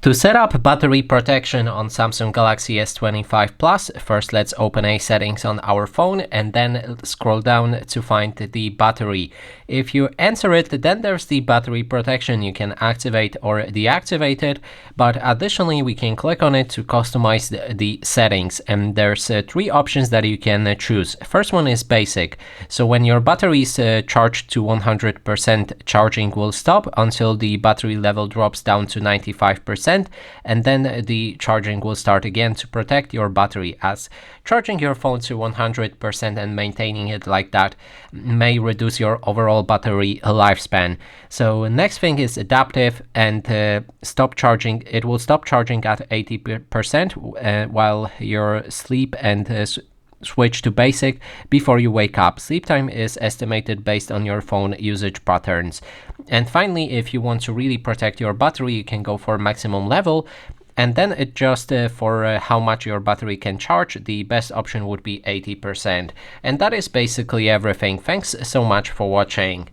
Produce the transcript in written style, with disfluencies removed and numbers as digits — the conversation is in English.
To set up battery protection on Samsung Galaxy S25 Plus, first let's open a settings on our phone and then scroll down to find the battery. If you enter it, then there's the battery protection. You can activate or deactivate it, but additionally we can click on it to customize the settings, and there's three options that you can choose. First one is basic. So when your battery is charged to 100%, charging will stop until the battery level drops down to 95%. And then the charging will start again to protect your battery, as charging your phone to 100% and maintaining it like that may reduce your overall battery lifespan. So next thing is adaptive and stop charging. It will stop charging at 80% while you sleep and switch to basic before you wake up. Sleep time is estimated based on your phone usage patterns. And finally, if you want to really protect your battery, you can go for maximum level and then adjust for how much your battery can charge. The best option would be 80%. And that is basically everything. Thanks so much for watching.